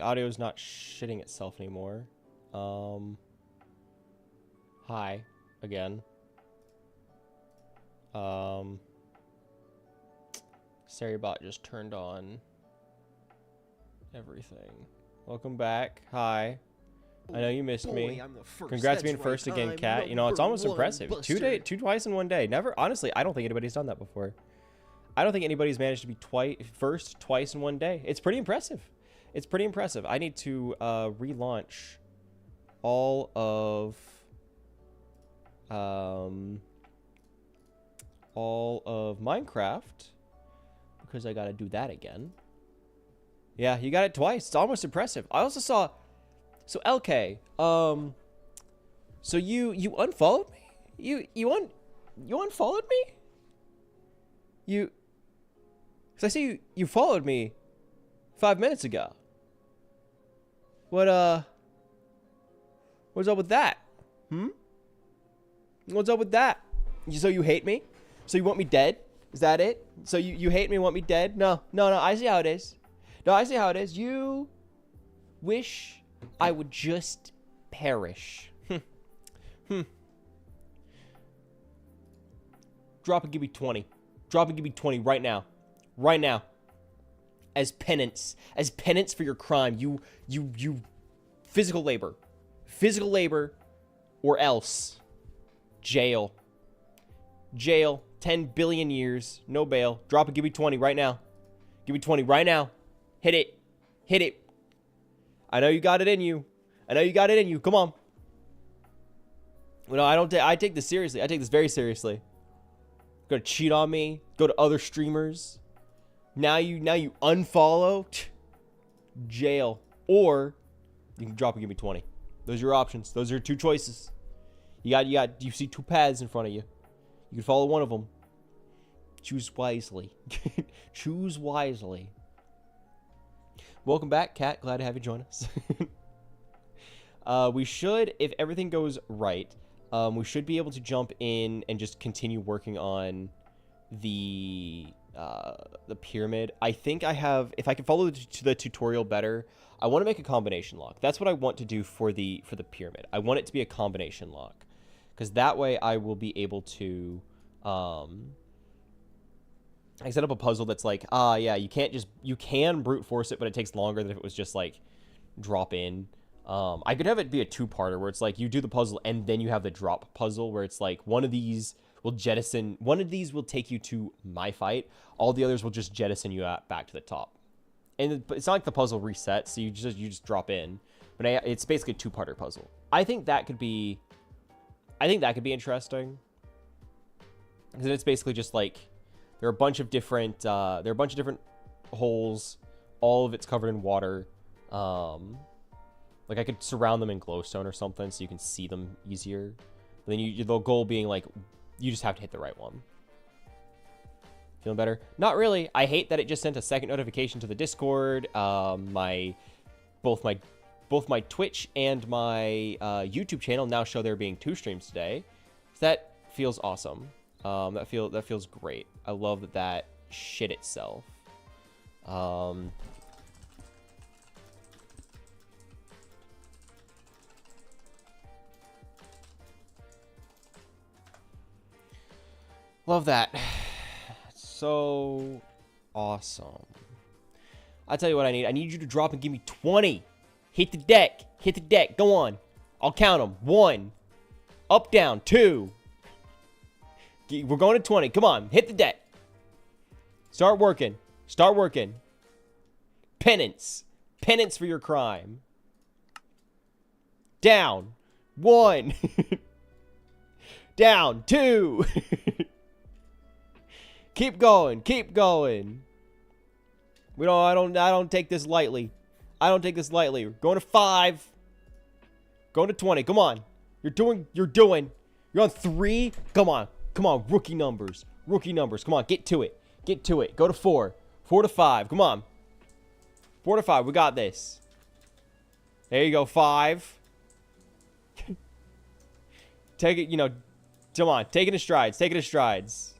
audio's not shitting itself anymore. Hi again. Seriebot just turned on everything. Welcome back. Hi. I know you missed me. Congrats being first again, Cat. You know, it's almost impressive. Twice in one day. Never, honestly, I don't think anybody's done that before. I don't think anybody's managed to be first twice in one day. It's pretty impressive. It's pretty impressive. I need to relaunch all of Minecraft because I gotta do that again. Yeah, you got it twice. It's almost impressive. I also saw, so LK, so you unfollowed me? You unfollowed me? Cause I see you followed me 5 minutes ago. What's up with that? What's up with that? So you hate me? So you want me dead? Is that it? So you hate me and want me dead? No, I see how it is. No, I see how it is. You wish I would just perish. Drop and give me 20. Drop and give me 20 right now. Right now. As penance. As penance for your crime. You physical labor. Physical labor or else. Jail. Jail. 10 billion years. No bail. Drop and give me 20 right now. Give me 20 right now. Hit it. Hit it. I know you got it in you. I know you got it in you. Come on. No, I take this seriously. I take this very seriously. Gonna cheat on me. Go to other streamers. Now you unfollow. Jail. Or you can drop and give me 20. Those are your options. Those are your two choices. You see two paths in front of you. You can follow one of them. Choose wisely. Choose wisely. Welcome back, Kat. Glad to have you join us. We should, if everything goes right, we should be able to jump in and just continue working on the pyramid. I think I have, if I can follow the tutorial better, I want to make a combination lock. That's what I want to do for the pyramid. I want it to be a combination lock, because that way I will be able to I set up a puzzle that's like, yeah, you can brute force it, but it takes longer than if it was just like drop in. I could have it be a two-parter where it's like you do the puzzle and then you have the drop puzzle where it's like one of these will take you to my fight. All the others will just jettison you back to the top. And it's not like the puzzle resets, so you just drop in. But it's basically a two-parter puzzle. I think that could be interesting. Because it's basically just like there are a bunch of different holes, all of it's covered in water. Like I could surround them in glowstone or something so you can see them easier. But then the goal being like you just have to hit the right one. Feeling better? Not really. I hate that it just sent a second notification to the Discord. Both my Twitch and my YouTube channel now show there being 2 streams today. So that feels awesome. That feels great. I love that shit itself. Love that. So awesome. I'll tell you what I need. I need you to drop and give me 20. Hit the deck. Hit the deck. Go on. I'll count them. 1. Up, down. 2. We're going to 20. Come on. Hit the deck. Start working. Start working. Penance. Penance for your crime. Down. 1. Down. 2. Keep going. Keep going. I don't take this lightly. I don't take this lightly. We're going to 5. Going to 20. Come on. You're doing. You're on 3. Come on. Come on. Rookie numbers. Rookie numbers. Come on. Get to it. Get to it. Go to 4. 4 to 5. Come on. 4 to 5. We got this. There you go. 5. Take it, come on. Take it in strides. Take it in strides.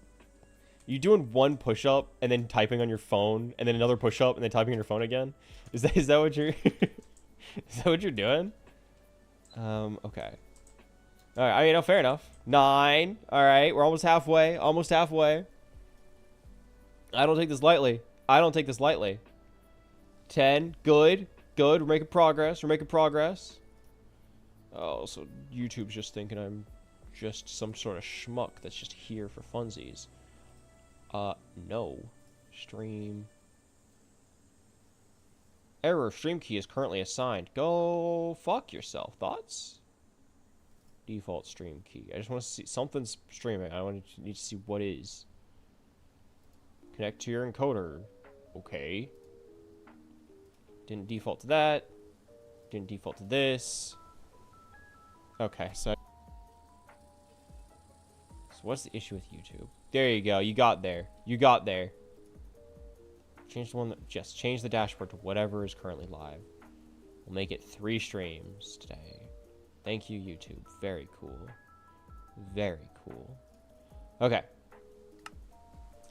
You doing one push-up and then typing on your phone, and then another push-up and then typing on your phone again? Is that what you're is that what you're doing? Okay. All right, I mean, no, fair enough. 9. All right, we're almost halfway. Almost halfway. I don't take this lightly. I don't take this lightly. 10. Good. Good. We're making progress. We're making progress. Oh, so YouTube's just thinking I'm just some sort of schmuck that's just here for funsies. No. Stream. Error. Stream key is currently assigned. Go fuck yourself. Thoughts? Default stream key. I just want to see something's streaming. I need to see what is. Connect to your encoder. Okay. Didn't default to that. Didn't default to this. Okay, so what's the issue with YouTube? There you go. You got there. You got there. Change the one that just change the dashboard to whatever is currently live. We'll make it 3 streams today. Thank you, YouTube. Very cool. Very cool. Okay.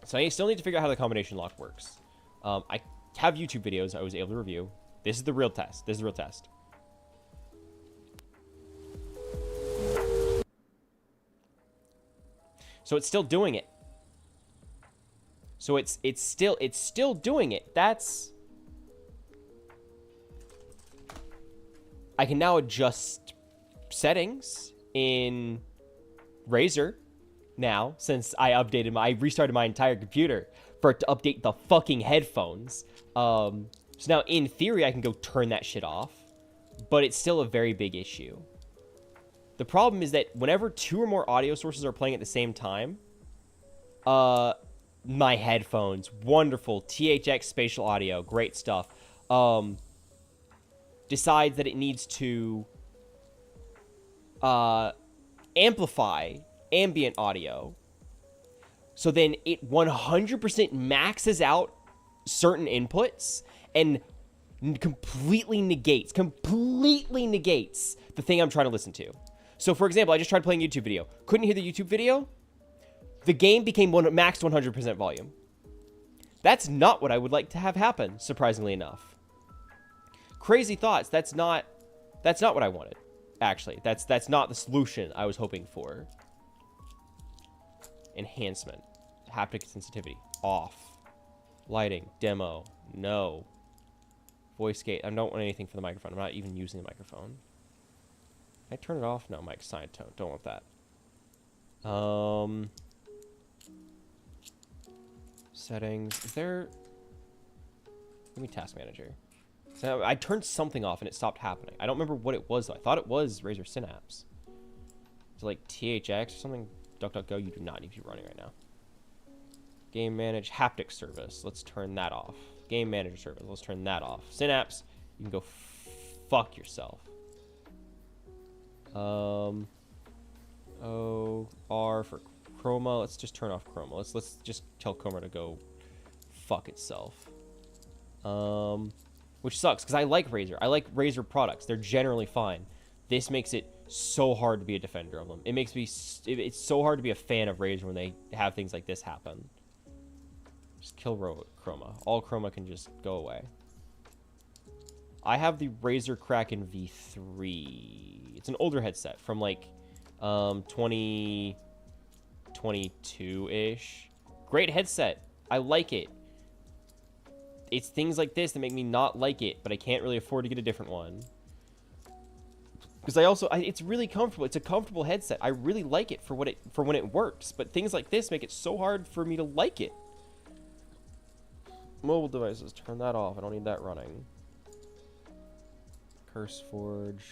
So I still need to figure out how the combination lock works. I have YouTube videos I was able to review. This is the real test. This is the real test. So it's still doing it. So it's still doing it. That's... I can now adjust settings in Razer now, since I restarted my entire computer for it to update the fucking headphones. So now in theory I can go turn that shit off, but it's still a very big issue. The problem is that whenever 2 or more audio sources are playing at the same time, my headphones, wonderful, THX spatial audio, great stuff, decides that it needs to amplify ambient audio. So then it 100% maxes out certain inputs and completely negates the thing I'm trying to listen to. So for example, I just tried playing a YouTube video. Couldn't hear the YouTube video. The game became maxed 100% volume. That's not what I would like to have happen, surprisingly enough. Crazy thoughts. That's not what I wanted. Actually, that's not the solution I was hoping for. Enhancement. Haptic sensitivity. Off. Lighting. Demo. No. Voice gate. I don't want anything for the microphone. I'm not even using the microphone. Can I turn it off? No, mic side tone. Don't want that. Settings. Is there... Give me task manager. So I turned something off and it stopped happening. I don't remember what it was though. I thought it was Razer Synapse. It's like THX or something. DuckDuckGo, you do not need to be running right now. Game manage haptic service. Let's turn that off. Game manager service. Let's turn that off. Synapse, you can go fuck yourself. R for Chroma. Let's just turn off Chroma. Let's just tell Chroma to go fuck itself. Which sucks because I like Razer. I like Razer products. They're generally fine. This makes it so hard to be a defender of them. It makes me... It's so hard to be a fan of Razer when they have things like this happen. Just kill Chroma. All Chroma can just go away. I have the Razer Kraken V3. It's an older headset from like 2022-ish. Great headset. I like it. It's things like this that make me not like it, but I can't really afford to get a different one. Because it's really comfortable. It's a comfortable headset. I really like it for when it works, but things like this make it so hard for me to like it. Mobile devices, turn that off. I don't need that running. CurseForge.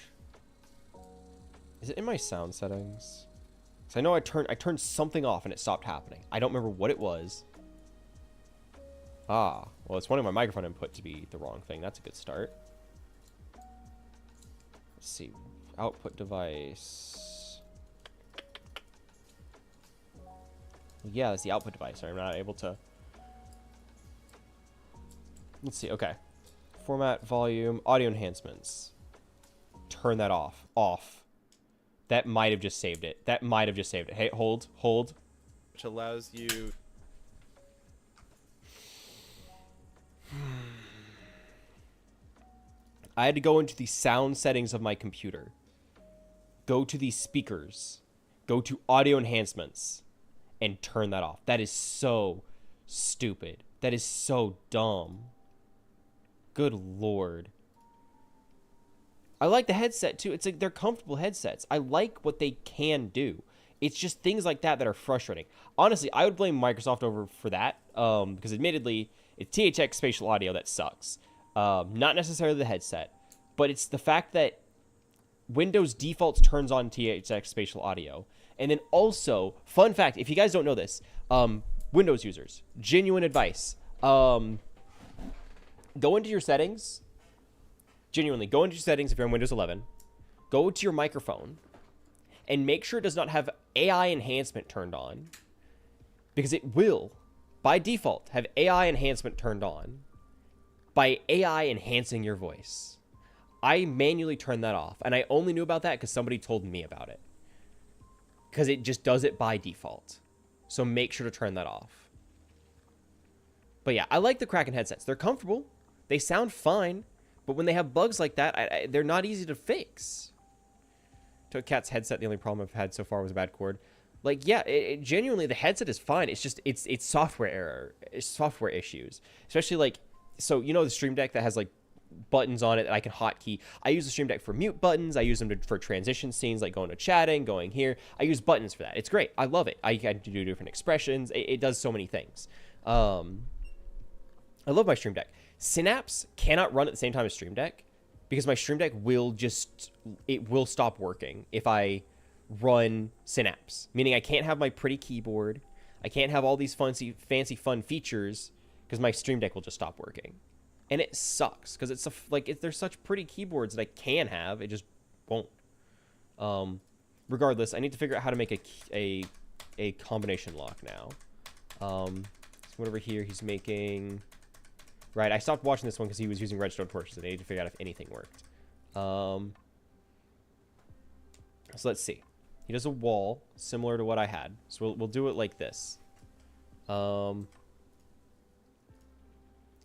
Is it in my sound settings? Because I know I turned something off and it stopped happening. I don't remember what it was. Ah, well, it's wanting my microphone input to be the wrong thing. That's a good start. Let's see. Output device. Well, yeah, that's the output device. I'm not able to... Let's see. Okay. Format, volume, audio enhancements. Turn that off. Off. That might have just saved it. That might have just saved it. Hey, hold. Which allows you I had to go into the sound settings of my computer, go to the speakers, go to audio enhancements, and turn that off. That is so stupid. That is so dumb. Good Lord. I like the headset too. It's like they're comfortable headsets. I like what they can do. It's just things like that that are frustrating. Honestly, I would blame Microsoft over for that because admittedly, it's THX spatial audio that sucks. Not necessarily the headset, but it's the fact that Windows defaults turns on THX spatial audio. And then also, fun fact, if you guys don't know this, Windows users, genuine advice, go into your settings. Genuinely, go into your settings if you're on Windows 11. Go to your microphone and make sure it does not have AI enhancement turned on, because it will, by default, have AI enhancement turned on by AI enhancing your voice. I manually turned that off, and I only knew about that because somebody told me about it, because it just does it by default. So make sure to turn that off. But yeah, I like the Kraken headsets. They're comfortable. They sound fine. But when they have bugs like that, they're not easy to fix. Toadcat's headset, the only problem I've had so far was a bad cord. Like, yeah, genuinely, the headset is fine. It's just, it's software error. It's software issues. Especially, like, so, you know the Stream Deck that has, like, buttons on it that I can hotkey? I use the Stream Deck for mute buttons. I use them for transition scenes, like going to chatting, going here. I use buttons for that. It's great. I love it. I can do different expressions. It does so many things. I love my Stream Deck. Synapse cannot run at the same time as Stream Deck because my Stream Deck will stop working if I run Synapse. Meaning I can't have my pretty keyboard. I can't have all these fancy fun features because my Stream Deck will just stop working. And it sucks because it's there's such pretty keyboards that I can have. It just won't. Regardless, I need to figure out how to make a combination lock now. So over here, he's making... Right, I stopped watching this one because he was using redstone torches, and I need to figure out if anything worked. So let's see. He does a wall similar to what I had. So we'll do it like this. I'm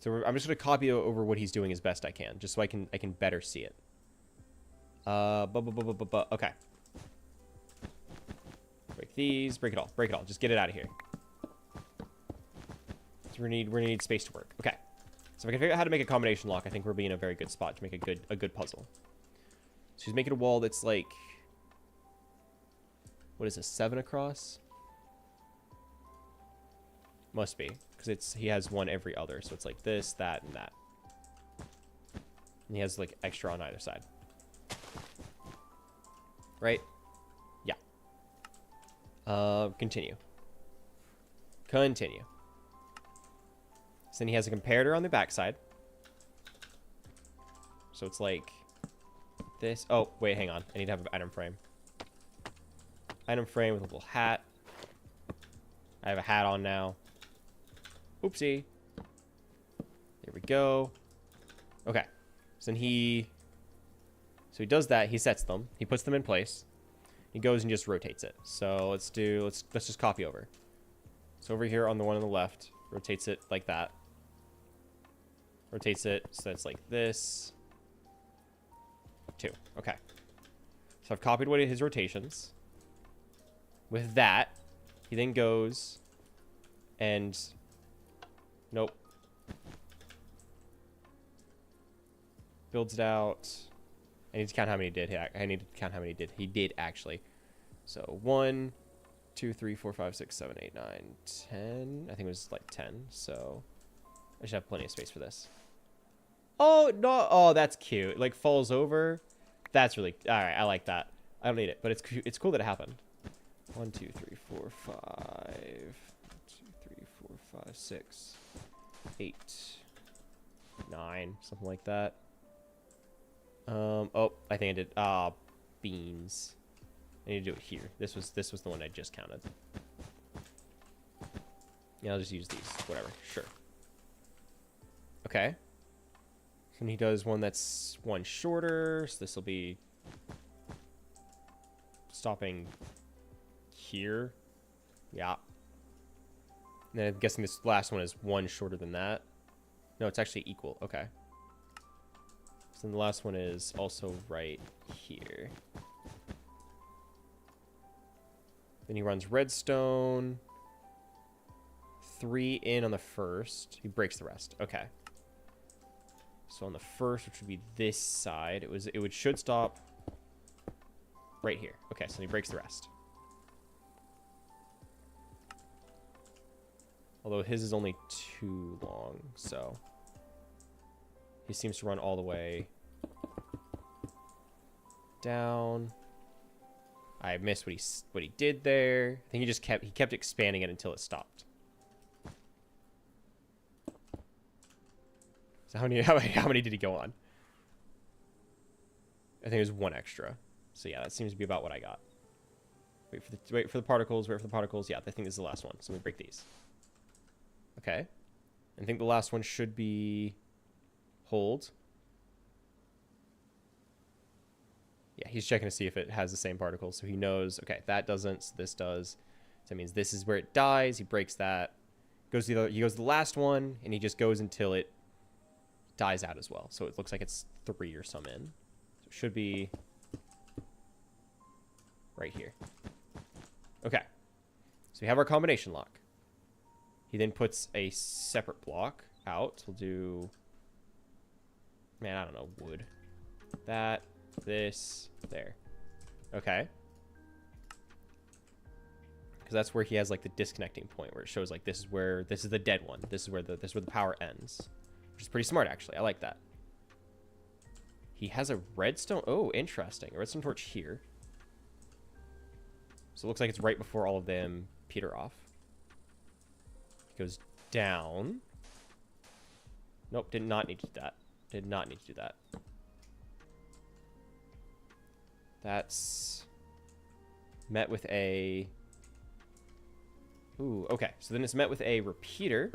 just going to copy over what he's doing as best I can, just so I can better see it. Okay. Break these. Break it all. Break it all. Just get it out of here. So we're gonna need space to work. Okay. So if I can figure out how to make a combination lock, I think we'll be in a very good spot to make a good puzzle. So he's making a wall that's like, what is this, 7 across? Must be, because he has one every other, so it's like this, that, and that. And he has like extra on either side. Right? Yeah. Continue. Continue. So then he has a comparator on the backside. So it's like this. Oh, wait, hang on. I need to have an item frame. Item frame with a little hat. I have a hat on now. Oopsie. There we go. Okay. So then he does that. He sets them. He puts them in place. He goes and just rotates it. So let's just copy over. So over here on the one on the left, rotates it like that. Rotates it so it's like this. 2. Okay. So I've copied one of his rotations. With that, he then goes and... Nope. Builds it out. I need to count how many he did actually. So 1, 2, 3, 4, 5, 6, 7, 8, 9, 10. I think it was like 10. So I should have plenty of space for this. Oh, no. Oh, that's cute. It, like, falls over. That's really... All right, I like that. I don't need it, but it's cool that it happened. 1, 2, 3, 4, 5... 1, 2, 3, 4, 5, 6... 8... 9... Something like that. Oh, I think I did... beans. I need to do it here. This was the one I just counted. Yeah, I'll just use these. Whatever. Sure. Okay. And he does one that's one shorter. So this will be stopping here. Yeah. And then I'm guessing this last one is one shorter than that. No, it's actually equal. Okay. So then the last one is also right here. Then he runs redstone. 3 in on the first. He breaks the rest. Okay. So on the first, which would be this side, it should stop right here. Okay, so he breaks the rest. Although his is only 2 long, so he seems to run all the way down. I missed what he did there. I think he kept expanding it until it stopped. So how many did he go on? I think it was 1 extra. So yeah, that seems to be about what I got. Wait for the particles. Yeah, I think this is the last one. So let me break these. Okay. I think the last one should be hold. Yeah, he's checking to see if it has the same particles. So he knows, okay, that doesn't, so this does. So that means this is where it dies. He breaks that. He goes to the last one, and he just goes until it dies out as well. So it looks like it's 3 or some in. So it should be right here. Okay. So we have our combination lock. He then puts a separate block out. We'll do, man, I don't know, wood. That, this, there. Okay. Because that's where he has like the disconnecting point where it shows like this is the dead one. This is where the power ends. Which is pretty smart actually. I like that. He has a redstone. Oh, interesting. A redstone torch here. So it looks like it's right before all of them peter off. He goes down. Nope, did not need to do that. Did not need to do that. That's met with a... Ooh, okay. So then it's met with a repeater.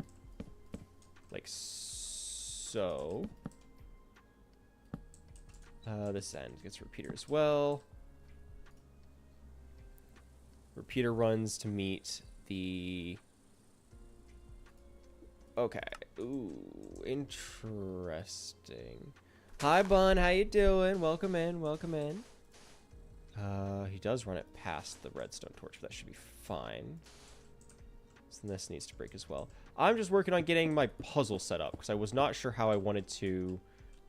Like so. This end gets a repeater as well. Repeater runs to meet the... Okay. Ooh, interesting. Hi, Bun. How you doing? Welcome in. Welcome in. He does run it past the redstone torch, but that should be fine. So this needs to break as well. I'm just working on getting my puzzle set up because I was not sure how I wanted to,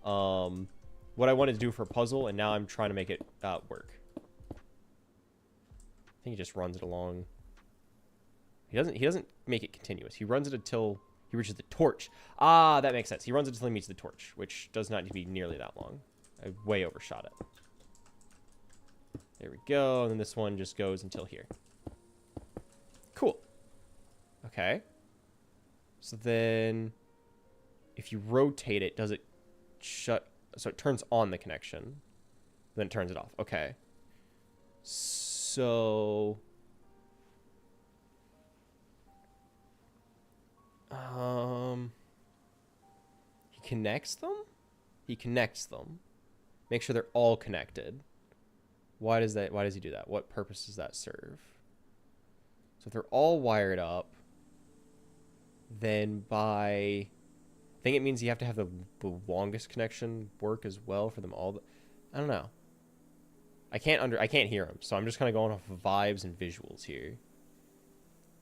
what I wanted to do for a puzzle, and now I'm trying to make it work. I think he just runs it along. He doesn't make it continuous. He runs it until he reaches the torch. Ah, that makes sense. He runs it until he meets the torch, which does not need to be nearly that long. I way overshot it. There we go. And then this one just goes until here. Cool. Okay. So then if you rotate it, does it shut? So it turns on the connection. Then it turns it off. Okay. So... he connects them? He connects them. Make sure they're all connected. Why does he do that? What purpose does that serve? So if they're all wired up, then I think it means you have to have the longest connection work as well for them all. I don't know. I can't hear him, so I'm just kind of going off of vibes and visuals here.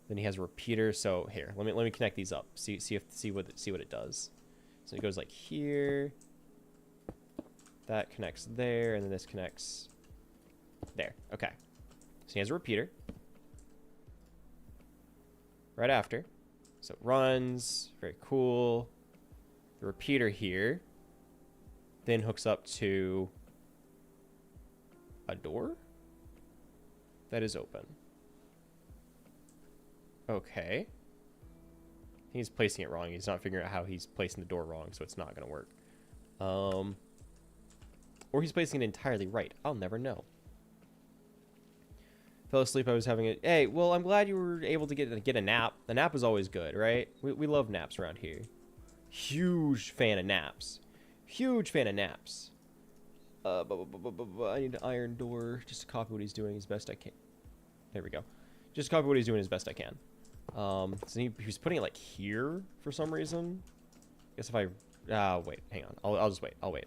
Then he has a repeater. So here, let me connect these up. See what it does. So it goes like here. That connects there, and then this connects there. Okay. So he has a repeater. Right after. So it runs. Very cool. The repeater here then hooks up to a door that is open. Okay. He's placing it wrong. He's not figuring out how he's placing the door wrong, so it's not going to work. Or he's placing it entirely right. I'll never know. Fell asleep. I was having a... Hey, well, I'm glad you were able to get a nap. The nap is always good, right? We love naps around here. Huge fan of naps. Huge fan of naps. I need an iron door just to copy what he's doing as best I can. There we go. Just copy what he's doing as best I can. So he was putting it like here for some reason. I guess if I... wait, hang on. I'll just wait. I'll wait.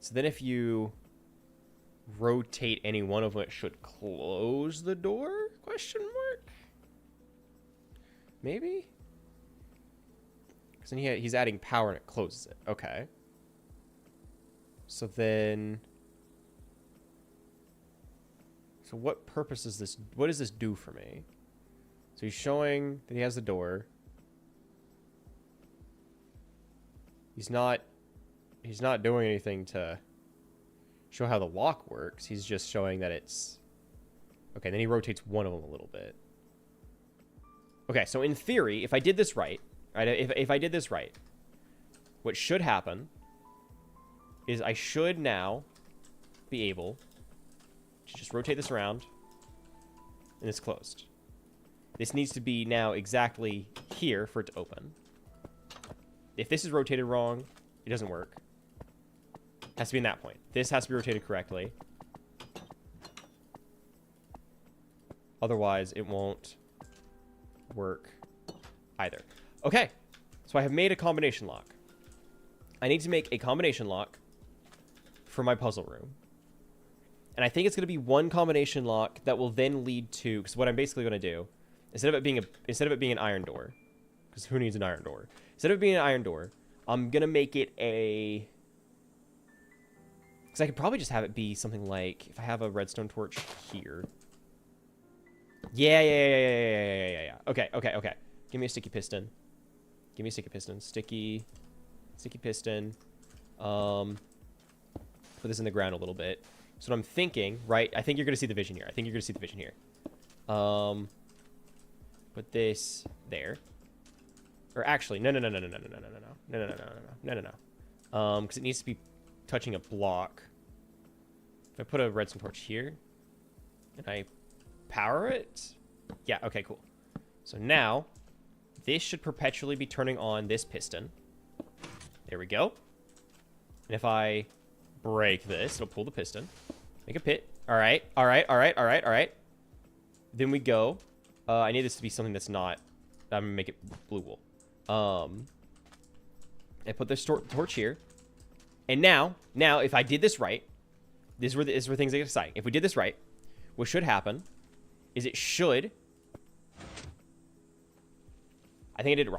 So then if you rotate any one of them, it should close the door? Question mark? Maybe? Because then he's adding power and it closes it. Okay. So then... So what purpose is this? What does this do for me? So he's showing that he has the door. He's not doing anything to show how the lock works. He's just showing that it's... Okay, then he rotates one of them a little bit. Okay, so in theory, if I did this right, if I did this right, what should happen is I should now be able to just rotate this around, and it's closed. This needs to be now exactly here for it to open. If this is rotated wrong, it doesn't work. It has to be in that point. This has to be rotated correctly. Otherwise, it won't work either. Okay, so I have made a combination lock. I need to make a combination lock for my puzzle room. And I think it's going to be one combination lock that will then lead to... Because what I'm basically going to do, instead of it being an iron door, because who needs an iron door? Instead of it being an iron door, I'm going to make it a... Because I could probably just have it be something like... If I have a redstone torch here... Yeah. Okay. Give me a sticky piston. Sticky piston. Put this in the ground a little bit. So what I'm thinking, right? I think you're going to see the vision here. Put this there. Or actually, no. Because it needs to be touching a block. If I put a redstone torch here, and I power it, yeah, okay, cool. So now, this should perpetually be turning on this piston. There we go. And if I break this, it'll pull the piston. Make a pit. All right. Then we go. I need this to be something that's not... I'm gonna make it blue wool. I put this torch here. And now, if I did this right, this is where things get exciting. If we did this right, what should happen is it should... I think I did it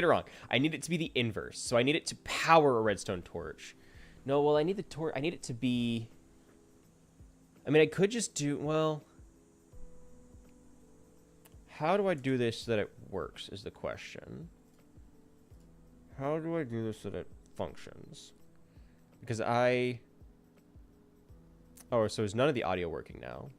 wrong. I need it to be the inverse. So I need it to power a redstone torch. No, well, I need the torch. I need it to be... I mean, I could just do... Well... How do I do this so that it works is the question. How do I do this so that it functions? Because I... Oh, so is none of the audio working now?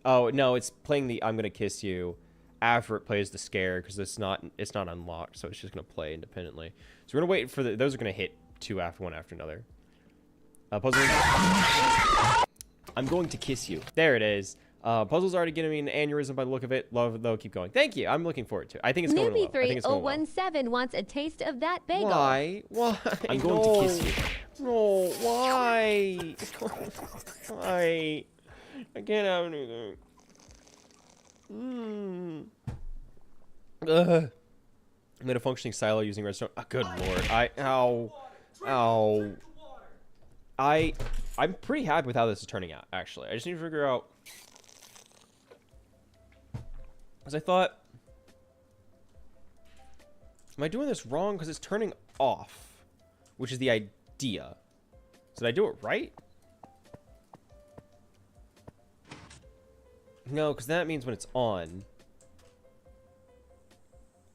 Oh, no, it's playing the I'm Gonna Kiss You after it plays the scare because it's not unlocked, so it's just going to play independently. So we're going to wait for those are going to hit one after another. Puzzle. I'm going to kiss you. There it is. Puzzle's already giving me an aneurysm by the look of it. Love, though. Keep going. Thank you. I'm looking forward to it. I think it's going well. Newbie 3017 wants a taste of that bagel. Why? I'm going to kiss you. No, why? Why? I can't have anything. I made a functioning silo using redstone. Oh, good lord. I'm pretty happy with how this is turning out, actually. I just need to figure out... Because I thought... Am I doing this wrong? Because it's turning off, which is the idea. So did I do it right? No, because that means when it's on.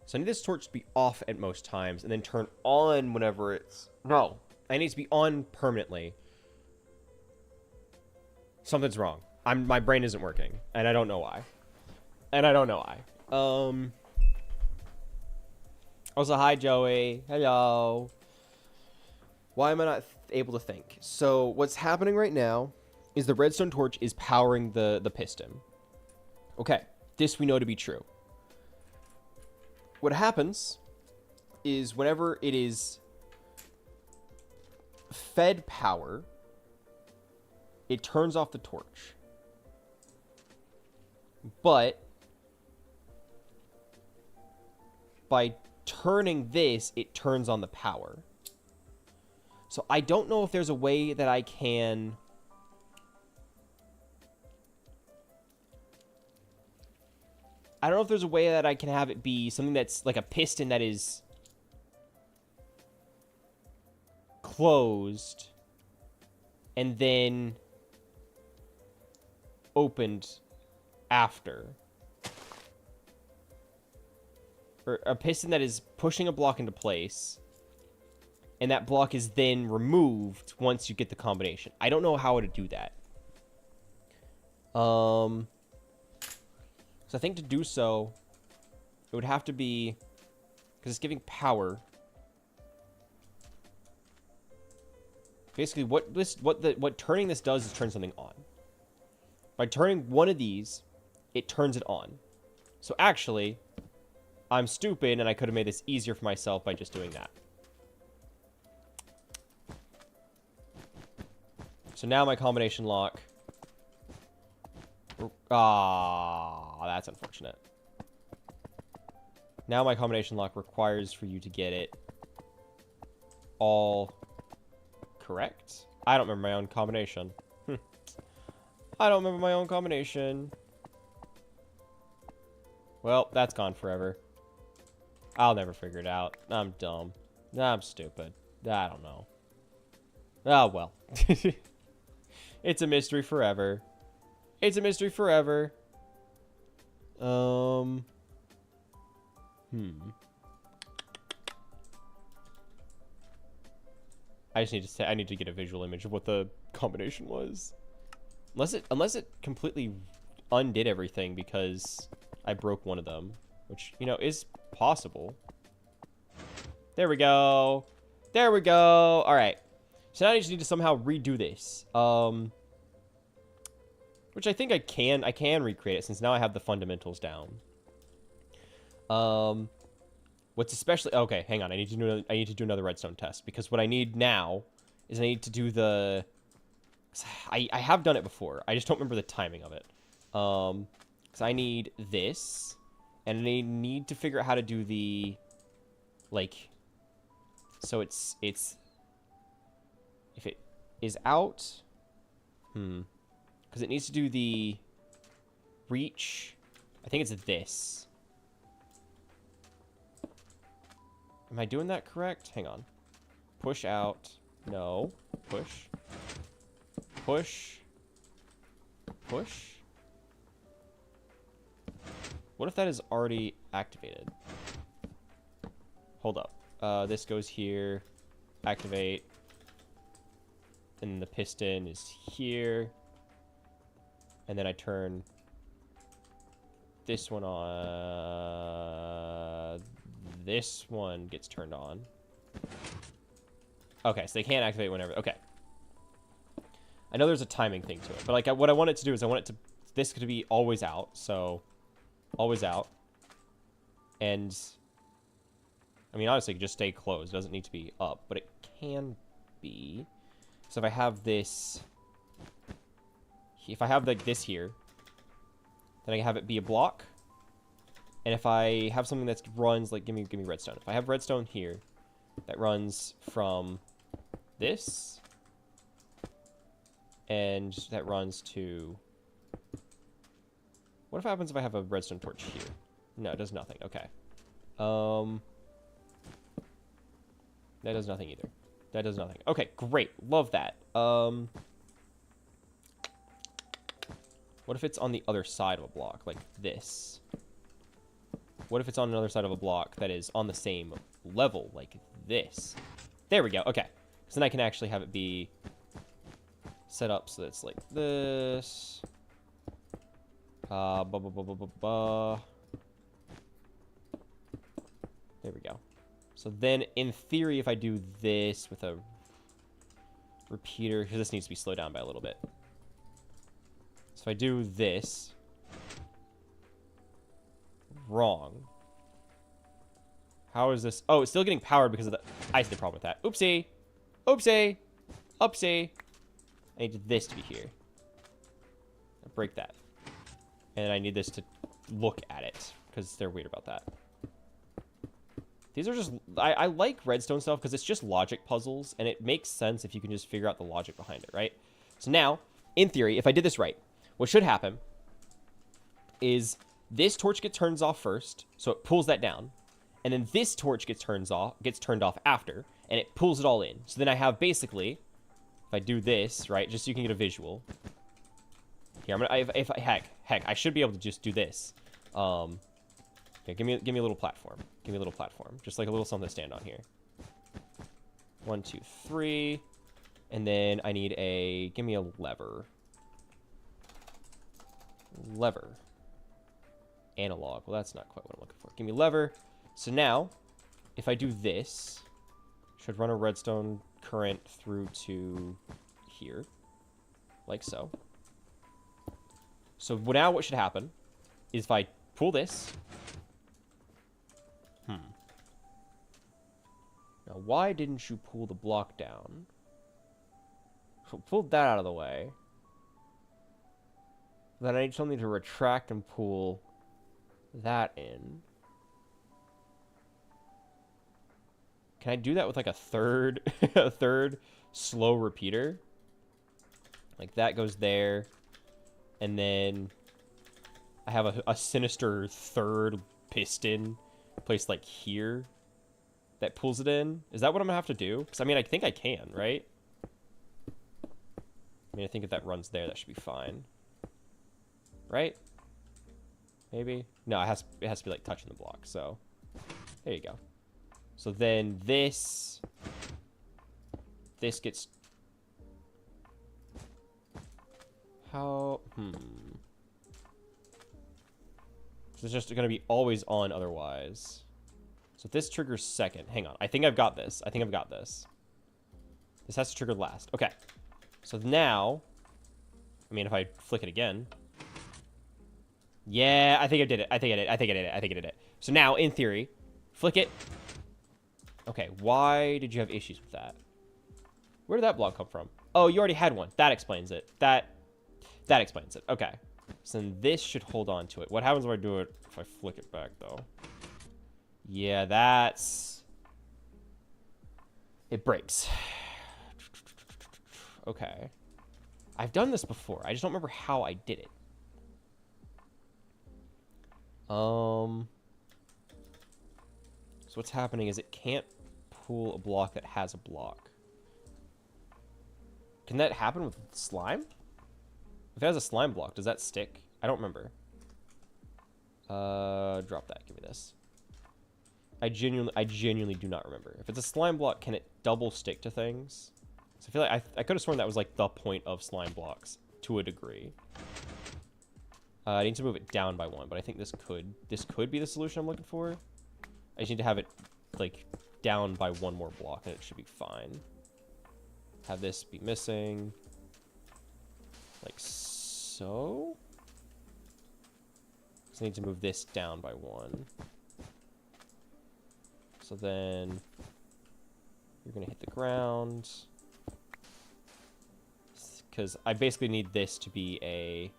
So I need this torch to be off at most times and then turn on whenever it's... No, I need it to be on permanently. Something's wrong. My brain isn't working, and I don't know why. Also, hi, Joey. Hello. Why am I not able to think? So what's happening right now is the redstone torch is powering the piston. Okay, this we know to be true. What happens is whenever it is fed power, it turns off the torch. But by turning this, it turns on the power. So I don't know if there's a way that I can... I don't know if there's a way that I can have it be something that's like a piston that is closed and then opened after. Or a piston that is pushing a block into place, and that block is then removed once you get the combination. I don't know how to do that. So I think to do so, it would have to be, because it's giving power. Basically, what turning this does is turn something on. By turning one of these, it turns it on. So actually, I'm stupid, and I could have made this easier for myself by just doing that. So now my combination lock... Ah, that's unfortunate. Now my combination lock requires for you to get it all correct. I don't remember my own combination. I don't remember my own combination. Well, that's gone forever. I'll never figure it out. I'm dumb. I'm stupid. I don't know. Oh, well. It's a mystery forever. It's a mystery forever. I just need to say, I need to get a visual image of what the combination was. Unless it completely undid everything because I broke one of them, which, you know, is possible. There we go. There we go. All right. So now I just need to somehow redo this. Which I think I can recreate it since now I have the fundamentals down. What's especially... Okay, hang on. I need to do another redstone test because what I need now is I need to do the... I have done it before. I just don't remember the timing of it. Because I need this, and I need to figure out how to do the... Like... So it's... If it is out... Because it needs to do the reach. I think it's this. Am I doing that correct? Hang on. Push out. No. Push. Push. Push. What if that is already activated? Hold up. This goes here. Activate. And the piston is here. And then I turn this one on. This one gets turned on. Okay, so they can't activate whenever. Okay. I know there's a timing thing to it, but like what I want it to do is I want it to this to be always out. So always out. And I mean, honestly, it could just stay closed. It doesn't need to be up, but it can be. So if I have this, if I have like this here, then I have it be a block. And if I have something that runs, like, give me redstone. If I have redstone here, that runs from this, and that runs to... What if happens if I have a redstone torch here? No, it does nothing. Okay. That does nothing either. That does nothing. Okay, great. Love that. What if it's on the other side of a block, like this? What if it's on another side of a block that is on the same level, like this? There we go. Okay. So then I can actually have it be set up so that it's like this. There we go. So then, in theory, if I do this with a repeater, because this needs to be slowed down by a little bit. So if I do this... Wrong. How is this? Oh, it's still getting powered because of the... I see the problem with that. Oopsie. Oopsie. Oopsie. I need this to be here. I'll break that. And I need this to look at it because they're weird about that. These are just, I like redstone stuff because it's just logic puzzles, and it makes sense if you can just figure out the logic behind it, right? So now, in theory, if I did this right, what should happen is this torch gets turned off first, so it pulls that down, and then this torch gets turned off after, and it pulls it all in. So then I have basically, if I do this, right, just so you can get a visual. Here, heck, I should be able to just do this. Here, give me a little platform. Give me a little platform. Just like a little something to stand on here. 1, 2, 3. And then I need give me a lever. Lever. Analog. Well, that's not quite what I'm looking for. Give me lever. So now, if I do this, should run a redstone current through to here. Like so. So now what should happen is if I pull this. Now, why didn't you pull the block down? So pulled that out of the way. Then I need something to retract and pull that in. Can I do that with like a third, a third slow repeater? Like that goes there. And then I have a sinister third piston placed like here that pulls it in. Is that what I'm gonna have to do? Because I mean, I think I can, right? I mean, I think if that runs there, that should be fine. Right? Maybe? No, it has to be like touching the block. So there you go. So then this gets how So it's just going to be always on otherwise. So if this triggers second, hang on. I think I've got this. I think I've got this. This has to trigger last. Okay. So now, I mean, if I flick it again. Yeah, I think I did it. I think I did it. I think I did it. I think I did it. So now, in theory, flick it. Okay, why did you have issues with that? Where did that block come from? Oh, you already had one. That explains it. That explains it. Okay. So then this should hold on to it. What happens if I do it, if I flick it back, though? Yeah, that's... It breaks. Okay. I've done this before. I just don't remember how I did it. So what's happening is it can't pull a block that has a block. Can that happen with slime? If it has a slime block, does that stick? I don't remember. Drop that. Give me this. I genuinely do not remember. If it's a slime block, can it double stick to things? So I feel like I could have sworn that was like the point of slime blocks to a degree. I need to move it down by 1, but I think this could be the solution I'm looking for. I just need to have it like down by 1 more block and it should be fine. Have this be missing. Like so. So I need to move this down by 1. So then you're gonna hit the ground. Because I basically need this to be a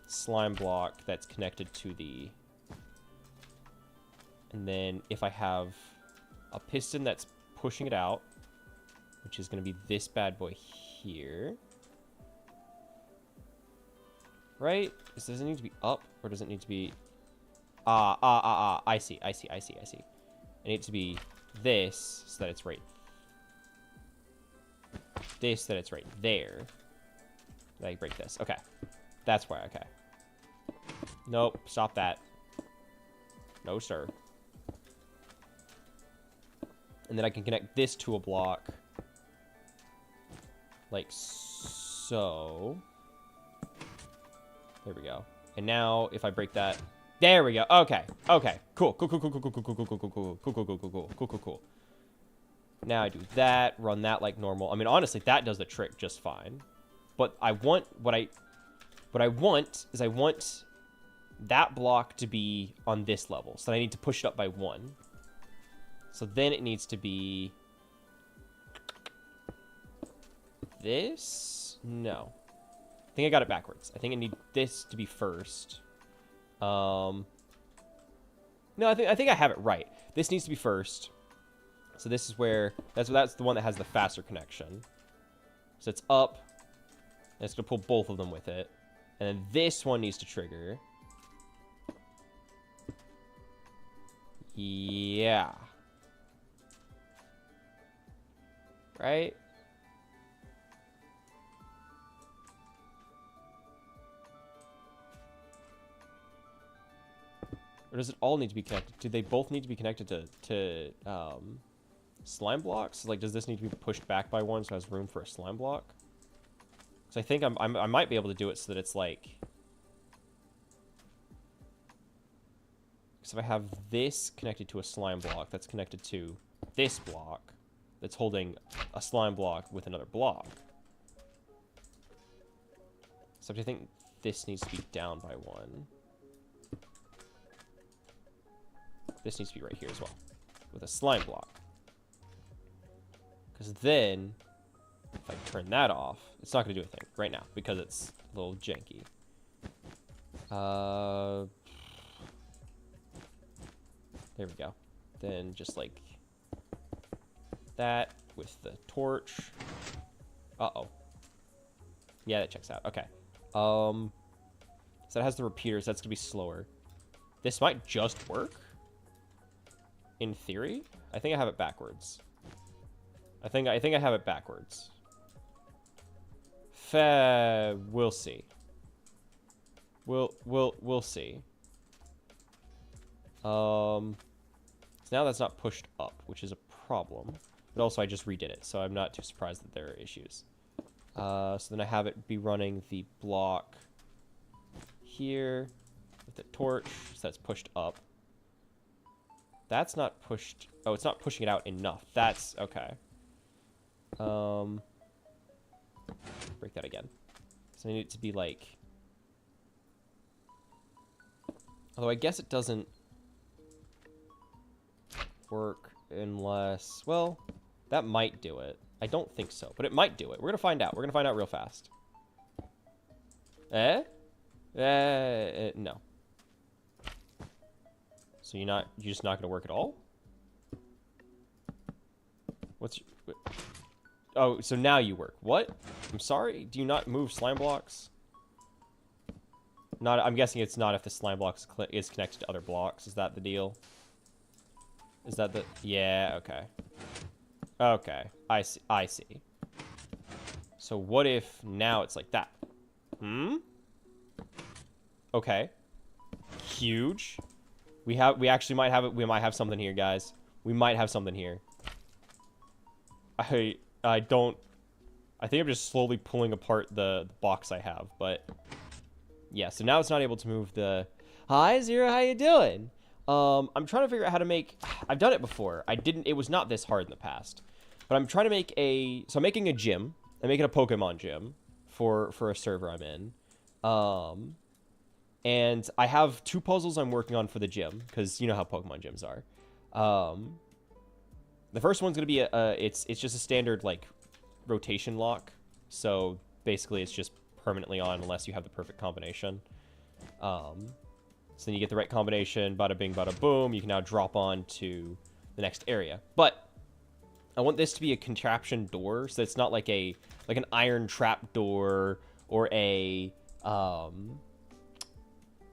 slime block that's connected to the... And then if I have a piston that's pushing it out, which is going to be this bad boy here. Right? Does it need to be up or does it need to be... I see. It needs to be this so that it's right... This so that it's right there. Then I break this. Okay. That's why. Okay. Nope. Stop that. No, sir. And then I can connect this to a block. Like so. There we go. And now if I break that. There we go. Okay. Okay. Cool. Now I do that. Run that like normal. I mean, honestly, that does the trick just fine. But I want... What I want is I want that block to be on this level. So I need to push it up by 1. So then it needs to be this? No. I think I got it backwards. I think I need this to be first. No, I think I have it right. This needs to be first. So this is where that's the one that has the faster connection. So it's up. And it's gonna pull both of them with it, and then this one needs to trigger. Yeah. Right? Or does it all need to be connected? Do they both need to be connected to slime blocks? Like, does this need to be pushed back by one so it has room for a slime block? So I think I might be able to do it so that it's like... So if I have this connected to a slime block that's connected to this block that's holding a slime block with another block. So I think this needs to be down by one. This needs to be right here as well, with a slime block. Because then, if I turn that off, it's not going to do a thing right now, because it's a little janky. There we go. Then just like that with the torch. Uh-oh. Yeah, that checks out. Okay. So that has the repeaters. That's going to be slower. This might just work. In theory, I think I have it backwards. I think I have it backwards. We'll see. We'll see. So now that's not pushed up, which is a problem. But also I just redid it, so I'm not too surprised that there are issues. So then I have it be running the block here with the torch, so that's pushed up. That's not pushed. Oh, it's not pushing it out enough. That's okay. Break that again. So I need it to be like. Although I guess it doesn't work unless. Well, that might do it. I don't think so, but it might do it. We're gonna find out. We're gonna find out real fast. No. So you're just not gonna work at all? Oh, so now you work. What? I'm sorry? Do you not move slime blocks? I'm guessing it's not if the slime block is connected to other blocks. Is that the deal? Is that the... Yeah, okay. Okay, I see. So what if now it's like that? Okay. Huge. We actually might have it. We might have something here, guys. We might have something here. I think I'm just slowly pulling apart the box I have, but yeah. So now it's not able to move the. Hi Zero, how you doing? I'm trying to figure out how to make. I've done it before. It was not this hard in the past, but I'm trying to make a. So I'm making a gym. I'm making a Pokemon gym for a server I'm in. And I have 2 puzzles I'm working on for the gym, because you know how Pokemon gyms are. The first one's gonna be it's just a standard like rotation lock. So basically, it's just permanently on unless you have the perfect combination. So then you get the right combination, bada bing, bada boom. You can now drop on to the next area. But I want this to be a contraption door, so it's not like an iron trap door or a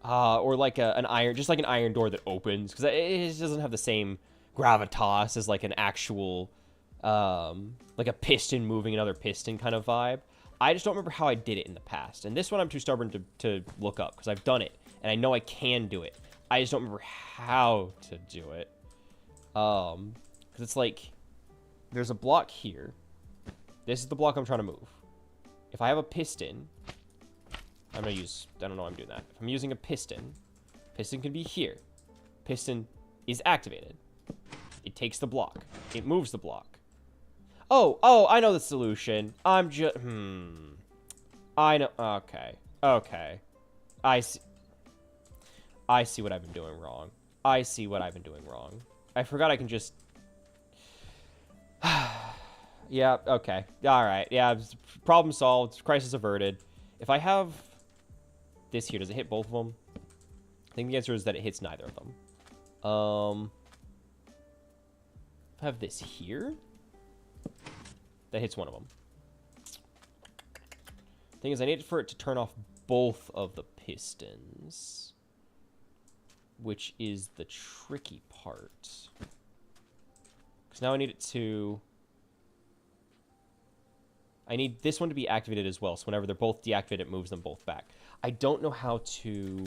or like an iron door that opens, because it doesn't have the same gravitas as like an actual like a piston moving another piston kind of vibe. I just don't remember how I did it in the past, and this one I'm too stubborn to look up, because I've done it and I know I can do it. I just don't remember how to do it, because it's like there's a block here. This is the block I'm trying to move. If I have a piston, I don't know why I'm doing that. If I'm using a piston can be here. Piston is activated. It takes the block. It moves the block. Oh, I know the solution. I know. Okay. I see what I've been doing wrong. I forgot I can just... Yeah, okay. Alright, yeah, problem solved. Crisis averted. If I have... this here, does it hit both of them? I think the answer is that it hits neither of them. I have this here. That hits one of them. Thing is, I need for it to turn off both of the pistons, which is the tricky part. Because now I need it to... I need this one to be activated as well, so whenever they're both deactivated, it moves them both back. I don't know how to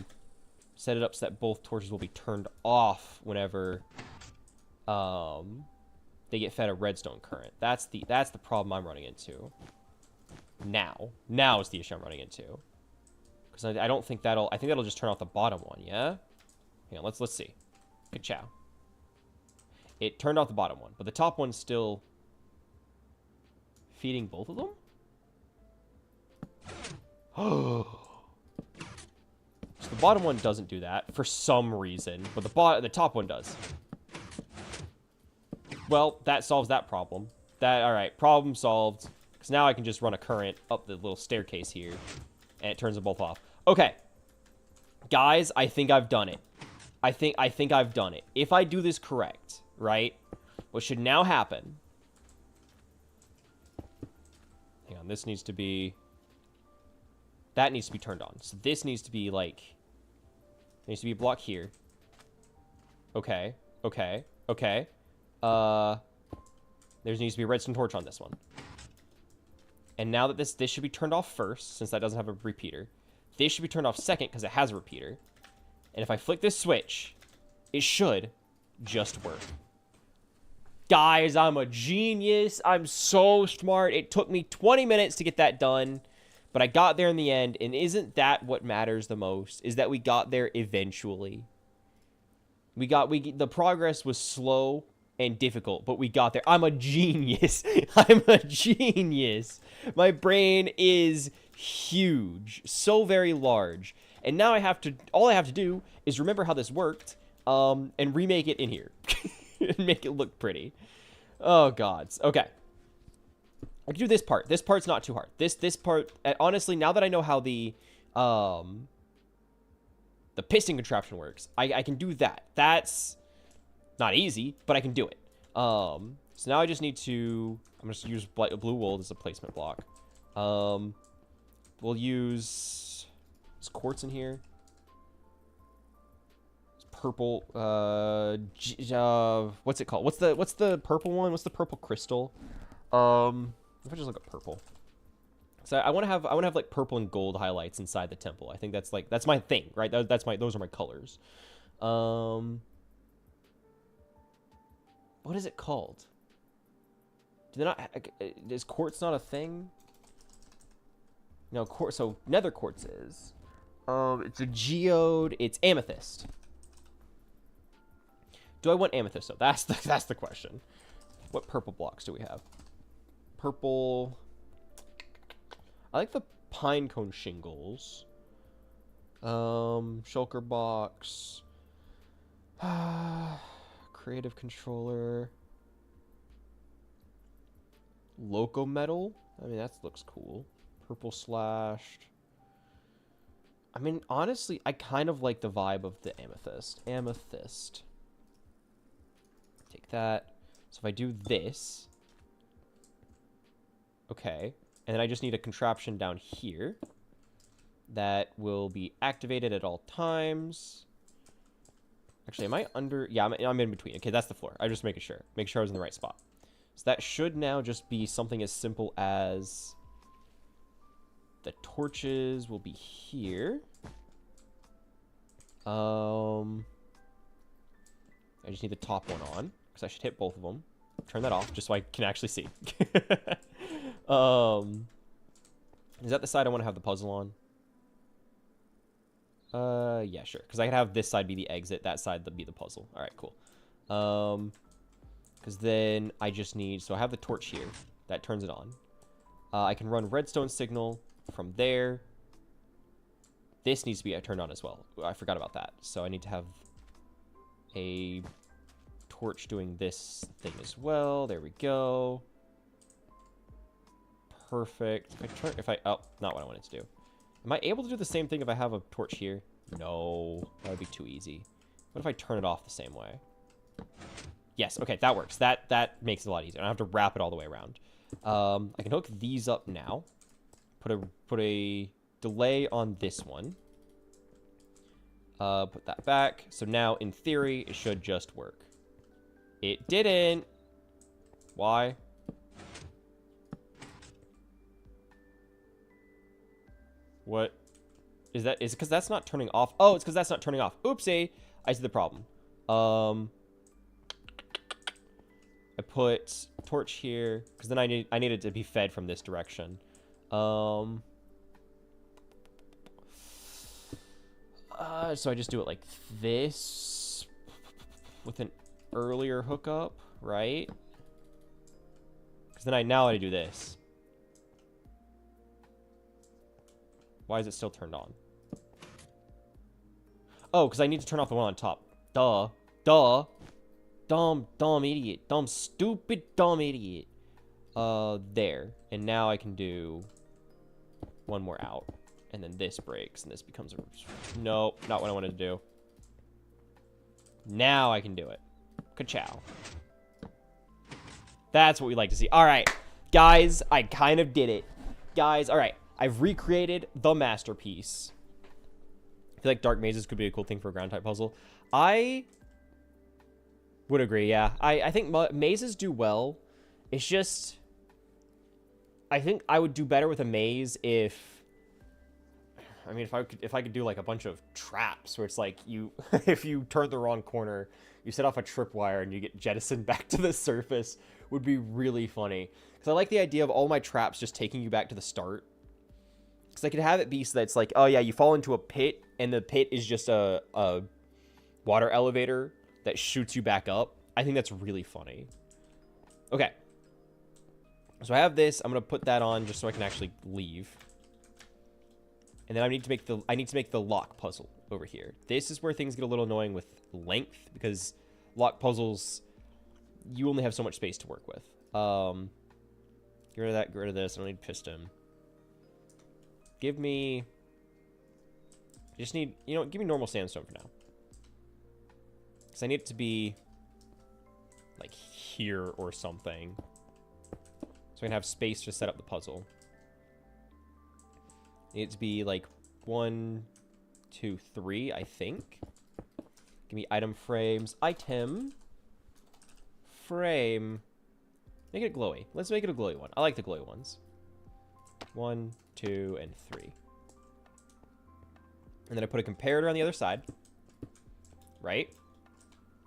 set it up so that both torches will be turned off whenever they get fed a redstone current. That's the problem I'm running into. Now is the issue I'm running into. Because I don't think that'll... I think that'll just turn off the bottom one, yeah? Hang on, let's see. Good chow. It turned off the bottom one, but the top one's still feeding both of them? So the bottom one doesn't do that for some reason, but the top one does. Well, that solves that problem. All right, problem solved. Because now I can just run a current up the little staircase here, and it turns them both off. Okay, guys, I think I've done it. I think I've done it. If I do this correct, right? What should now happen? Hang on, this needs to be... That needs to be turned on. So this needs to be like... There needs to be a block here. Okay. There needs to be a redstone torch on this one. And now that this should be turned off first, since that doesn't have a repeater. This should be turned off second, because it has a repeater. And if I flick this switch, it should just work. Guys, I'm a genius. I'm so smart. It took me 20 minutes to get that done. But I got there in the end, and isn't that what matters the most? Is that we got there eventually. The progress was slow and difficult, but we got there. I'm a genius. I'm a genius. My brain is huge, so very large. And now all I have to do is remember how this worked, and remake it in here. And make it look pretty. Oh, gods. Okay. I can do this part. This part's not too hard. This part, honestly, now that I know how the piston contraption works, I can do that. That's not easy, but I can do it. So now I just need to... I'm just use blue wool as a placement block. We'll use... There's quartz in here. It's purple. What's it called? What's the purple one? What's the purple crystal? If I just look at purple. So I want to have like purple and gold highlights inside the temple. I think that's my thing, right? Those are my colors. What is it called? Do they not? Is quartz not a thing? No, quartz. So nether quartz is. It's a geode. It's amethyst. Do I want amethyst? So that's the question. What purple blocks do we have? Purple. I like the pine cone shingles. Shulker box. Creative controller. Loco metal. I mean, that looks cool. Purple slashed. I mean, honestly, I kind of like the vibe of the amethyst. Amethyst. Take that. So if I do this. Okay. And then I just need a contraption down here that will be activated at all times. Actually, am I under? Yeah, I'm in between. Okay, that's the floor. I'm just making sure. Make sure I was in the right spot. So that should now just be something as simple as the torches will be here. I just need the top one on because I should hit both of them. Turn that off just so I can actually see. Is that the side I want to have the puzzle on? Yeah, sure. Because I could have this side be the exit, that side be the puzzle. All right, cool. Because then I just need... So I have the torch here. That turns it on. I can run redstone signal from there. This needs to be turned on as well. I forgot about that. So I need to have a torch doing this thing as well. There we go. Perfect. Oh, not what I wanted to do. Am I able to do the same thing if I have a torch here? No, that would be too easy. What if I turn it off the same way? Yes, okay, that works. That makes it a lot easier. I don't have to wrap it all the way around. I can hook these up now. Put a delay on this one. Put that back. So now, in theory, it should just work. It didn't. Why? What? Is it because that's not turning off? Oh, it's because that's not turning off. Oopsie. I see the problem. I put torch here because then I need it to be fed from this direction. So I just do it like this with an earlier hookup, right? Because then now I do this. Why is it still turned on? Oh, because I need to turn off the one on top. Duh. Dumb idiot. Stupid dumb idiot. There. And now I can do one more out. And then this breaks, and this becomes a... Nope, not what I wanted to do. Now I can do it. Ka-chow. That's what we like to see. All right, guys, I kind of did it. Guys, all right. I've recreated the masterpiece. I feel like dark mazes could be a cool thing for a ground type puzzle. I would agree, yeah. I think mazes do well. It's just... I think I would do better with a maze if... I mean, if I could do like a bunch of traps where it's like you, if you turn the wrong corner, you set off a tripwire and you get jettisoned back to the surface, would be really funny. Because I like the idea of all my traps just taking you back to the start. Because I could have it be so that it's like, oh yeah, you fall into a pit and the pit is just a water elevator that shoots you back up. I think that's really funny. Okay. So I have this. I'm gonna put that on just so I can actually leave. And then I need to make the lock puzzle over here. This is where things get a little annoying with length, because lock puzzles, you only have so much space to work with. Get rid of that, get rid of this. I don't need piston. Give me... I just need... You know, give me normal sandstone for now. Because I need it to be... like here or something. So I can have space to set up the puzzle. Need it to be like 1, 2, 3, I think. Give me item frames. Item. Frame. Make it glowy. Let's make it a glowy one. I like the glowy ones. 1, 2, and 3. And then I put a comparator on the other side. Right?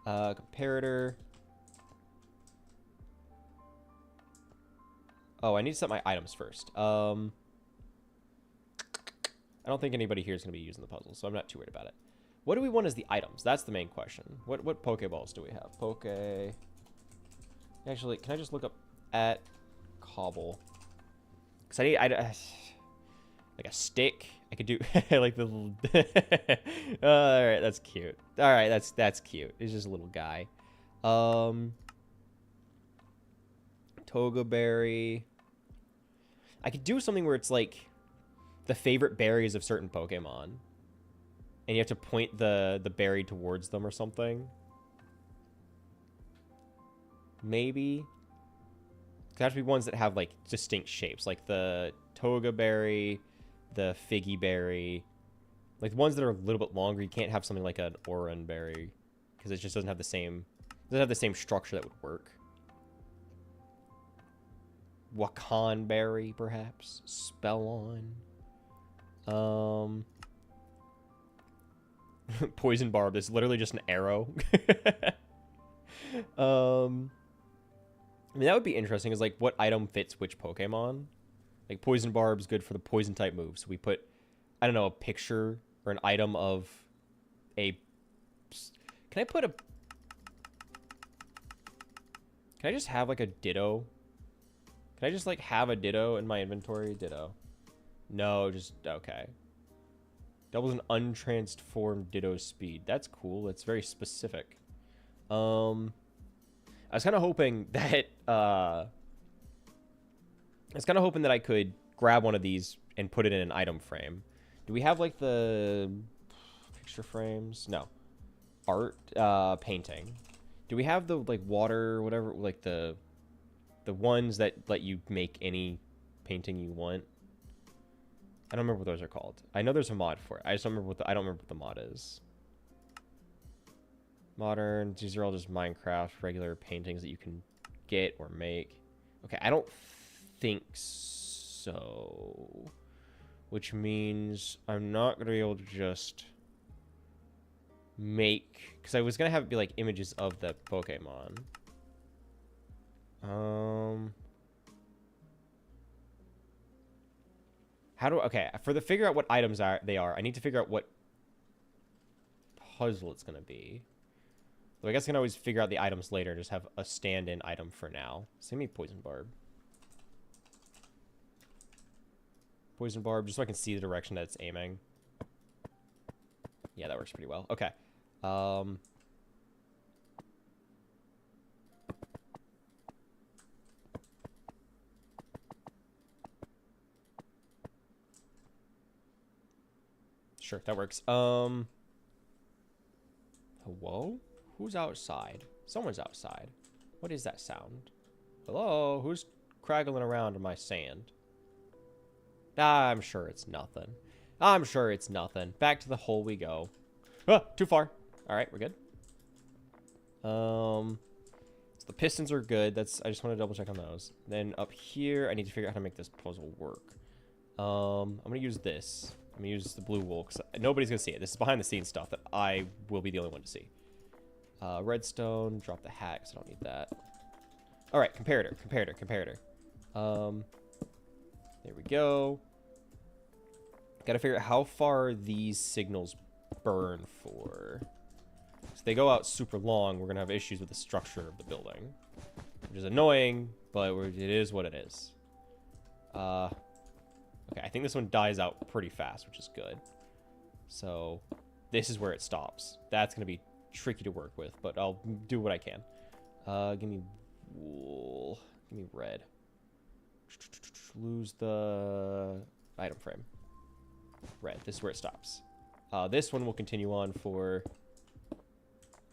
Comparator. Oh, I need to set my items first. I don't think anybody here is going to be using the puzzle, so I'm not too worried about it. What do we want as the items? That's the main question. What Pokeballs do we have? Actually, can I just look up at Cobble? Because I need like a stick. I could do like the little... all right, that's cute. All right, that's cute. It's just a little guy. Toga berry. I could do something where it's like the favorite berries of certain Pokemon, and you have to point the berry towards them or something. Maybe. It has to be ones that have like distinct shapes, like the Toga berry, the Figgy berry, like ones that are a little bit longer. You can't have something like an Oran berry because it just doesn't have the same structure that would work. Wakan berry, perhaps. Spellon. Poison barb is literally just an arrow. I mean, that would be interesting, is like what item fits which Pokemon. Like poison barb's good for the poison type moves. So we put, I don't know, a picture or an item of a... Can I just have like a Ditto? Can I just like have a Ditto in my inventory? Ditto. No, just, okay. Doubles an untransformed Ditto speed. That's cool. That's very specific. I was kind of hoping that, I could grab one of these and put it in an item frame. Do we have like the picture frames? No. art painting. Do we have the like water, whatever, like the ones that let you make any painting you want? I don't remember what those are called. I know there's a mod for it. I just don't remember I don't remember what the mod is. Modern. These are all just Minecraft regular paintings that you can get or make. Okay, I don't think so. Which means I'm not going to be able to just make... Because I was going to have it be like images of the Pokemon. How do... Okay, figure out what items they are, I need to figure out what puzzle it's going to be. So I guess I can always figure out the items later and just have a stand-in item for now. Send me Poison Barb. Poison Barb, just so I can see the direction that it's aiming. Yeah, that works pretty well. Okay. Sure, that works. Hello? Who's outside? Someone's outside. What is that sound? Hello? Who's craggling around in my sand? I'm sure it's nothing. I'm sure it's nothing. Back to the hole we go. Ah, too far. All right, we're good. So the pistons are good. I just want to double check on those. Then up here, I need to figure out how to make this puzzle work. I'm gonna use this. I'm gonna use the blue wool because nobody's gonna see it. This is behind the scenes stuff that I will be the only one to see. Redstone. Drop the hat because I don't need that. All right, comparator. There we go. Gotta figure out how far these signals burn for. If they go out super long, we're gonna have issues with the structure of the building, which is annoying, but it is what it is. Okay, I think this one dies out pretty fast, which is good. So this is where it stops. That's gonna be tricky to work with, but I'll do what I can. Give me wool. Give me red. Lose the item frame. Red. This is where it stops. This one will continue on for...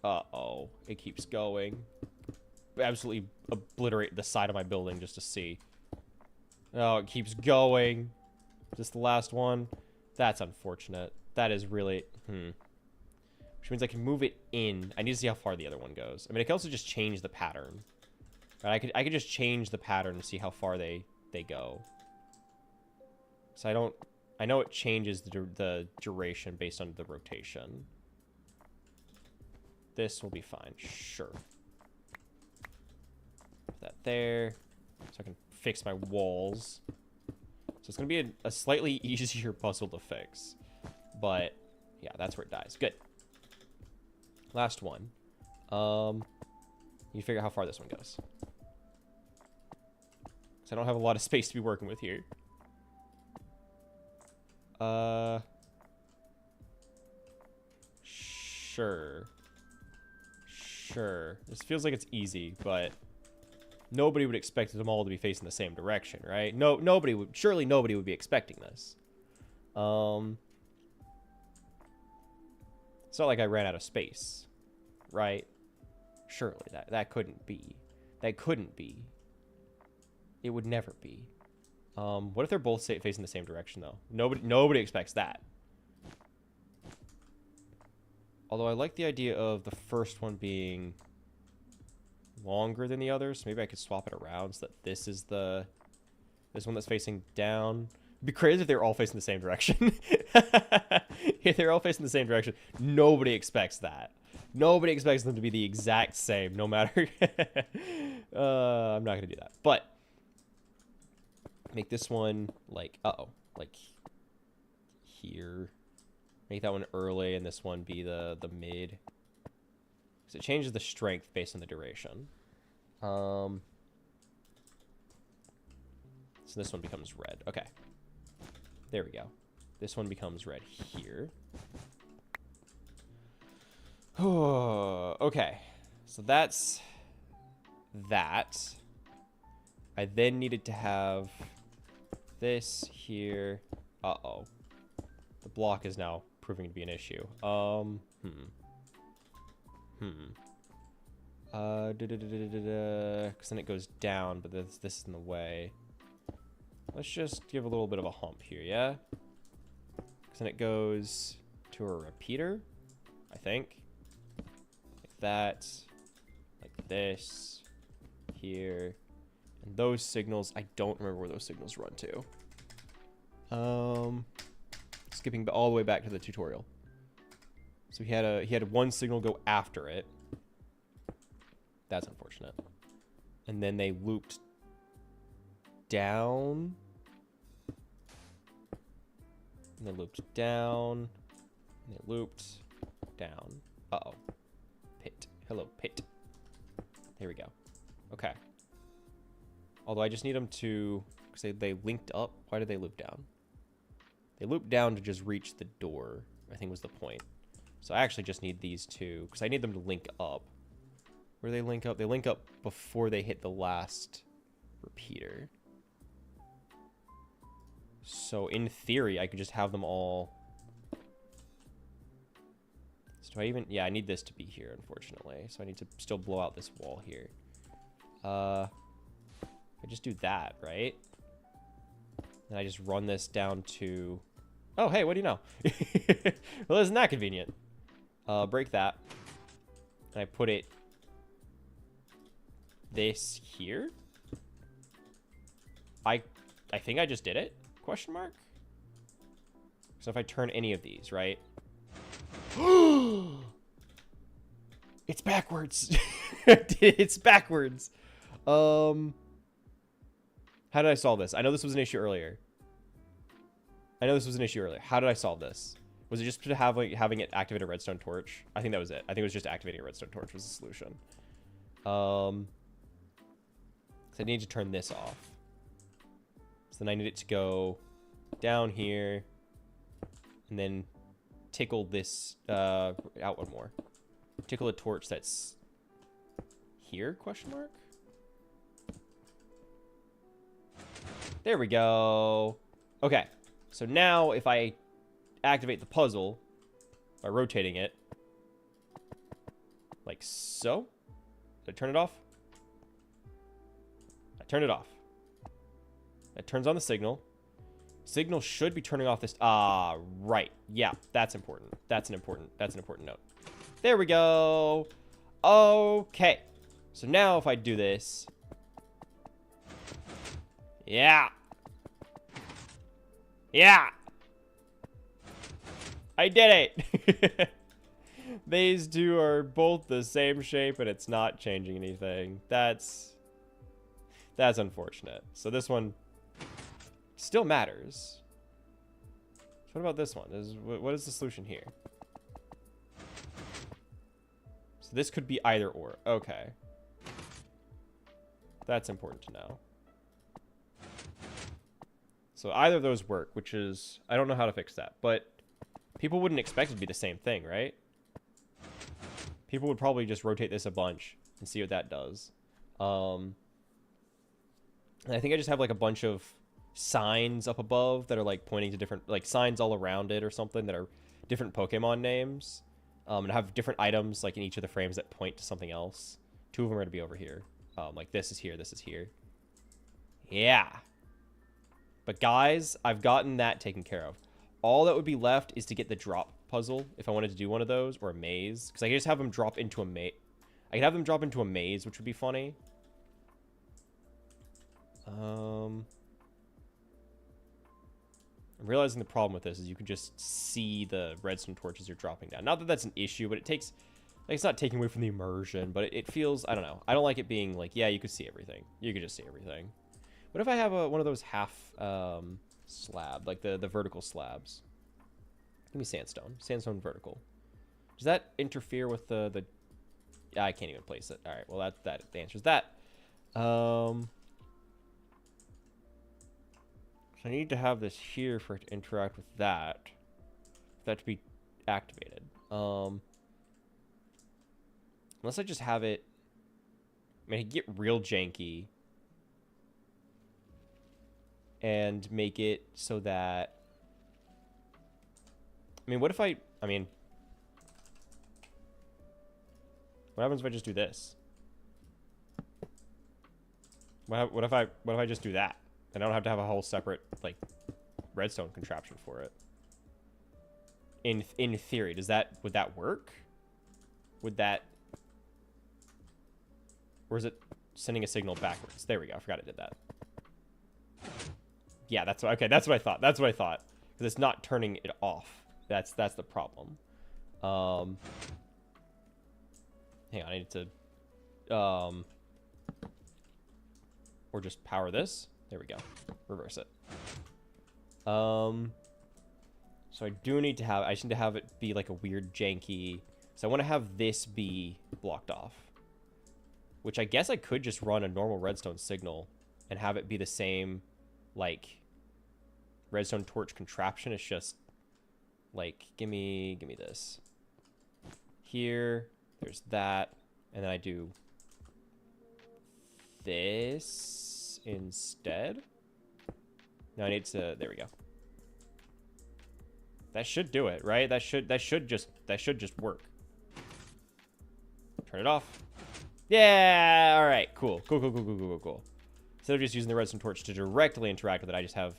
Uh-oh. It keeps going. Absolutely obliterate the side of my building just to see. Oh, it keeps going. Is this the last one? That's unfortunate. That is really... Which means I can move it in. I need to see how far the other one goes. I mean, I can also just change the pattern. Right? I could just change the pattern and see how far they go. So I know it changes the duration based on the rotation. This will be fine. Sure. Put that there. So I can fix my walls. So it's going to be a slightly easier puzzle to fix. But, yeah, that's where it dies. Good. Last one. You figure out how far this one goes. So I don't have a lot of space to be working with here. Sure. This feels like it's easy, but nobody would expect them all to be facing the same direction, right? Surely nobody would be expecting this. It's not like I ran out of space, right? Surely that couldn't be. That couldn't be. It would never be. What if they're both facing the same direction, though? Nobody expects that. Although I like the idea of the first one being longer than the others. Maybe I could swap it around so that this one that's facing down. It'd be crazy if they were all facing the same direction. If they're all facing the same direction, nobody expects that. Nobody expects them to be the exact same, no matter. I'm not gonna do that, but make this one like like here. Make that one early, and this one be the mid. Because it changes the strength based on the duration. So this one becomes red. Okay. There we go. This one becomes red here. Okay. So that's that. I then needed to have this here. Uh-oh. The block is now proving to be an issue. Because then it goes down, but this is in the way. Let's just give a little bit of a hump here, yeah? Because then it goes to a repeater, I think. Like that. Like this. Here. And those signals, I don't remember where those signals run to. Skipping all the way back to the tutorial. So he had one signal go after it. That's unfortunate. And then they looped down. And they looped down. And they looped down. Uh-oh. Pit. Hello, pit. There we go. Okay. Although I just need them to... Because they linked up. Why did they loop down? They looped down to just reach the door, I think was the point. So I actually just need these two. Because I need them to link up. Where do they link up? They link up before they hit the last repeater. So in theory, I could just have them all... So do I even... Yeah, I need this to be here, unfortunately. So I need to still blow out this wall here. I just do that, right? And I just run this down to... Oh, hey, what do you know? Well, isn't that convenient? Break that. And I put it... this here? I think I just did it? Question mark? So if I turn any of these, right? It's backwards. It's backwards. How did I solve this? I know this was an issue earlier. How did I solve this? Was it just to have having it activate a redstone torch? I think that was it. I think it was just activating a redstone torch was the solution. So I need to turn this off. So then I need it to go down here and then tickle this out one more. Tickle a torch that's here, question mark? There we go. Okay. So now if I activate the puzzle by rotating it like so. Did I turn it off? I turned it off. That turns on the signal. Signal should be turning off this. Ah, right. Yeah, that's important. That's an important note. There we go. Okay. So now if I do this. Yeah. Yeah. I did it. These two are both the same shape and it's not changing anything. That's unfortunate. So this one still matters. So what about this one? What is the solution here? So this could be either or. Okay. That's important to know. So either of those work, which is... I don't know how to fix that, but people wouldn't expect it to be the same thing, right? People would probably just rotate this a bunch and see what that does. And I think I just have like a bunch of signs up above that are like pointing to different, like signs all around it or something that are different Pokemon names. And have different items like in each of the frames that point to something else. Two of them are going to be over here. Like this is here, this is here. Yeah. But guys, I've gotten that taken care of. All that would be left is to get the drop puzzle if I wanted to do one of those, or a maze. Because I could just have them drop into a maze. I could have them drop into a maze, which would be funny. I'm realizing the problem with this is you can just see the redstone torches you're dropping down. Not that that's an issue, but it takes... Like, it's not taking away from the immersion, but it feels... I don't know. I don't like it being like, yeah, you could see everything. You could just see everything. What if I have one of those half slab, like the vertical slabs? Give me sandstone. Sandstone vertical. Does that interfere with the... Yeah, I can't even place it. All right, well, that answers that. So I need to have this here for it to interact with that. For that to be activated. Unless I just have it... I mean, I get real janky. And make it so that... I mean, what if I mean... What happens if I just do this? What if I just do that? And I don't have to have a whole separate like redstone contraption for it. In theory, would that work? Would that, or is it sending a signal backwards? There we go. I forgot it did that. Yeah, that's what I thought. That's what I thought. Because it's not turning it off. That's the problem. Hang on, I need to or just power this. There we go. Reverse it. So I do need to have, I just need to have it be like a weird janky, so I want to have this be blocked off, which I guess I could just run a normal redstone signal and have it be the same like redstone torch contraption. It's just like, give me this here, there's that, and then I do this instead. No, I need to, there we go. That should do it, right? That should just work. Turn it off. Yeah, all right, cool. Instead of just using the redstone torch to directly interact with it, I just have,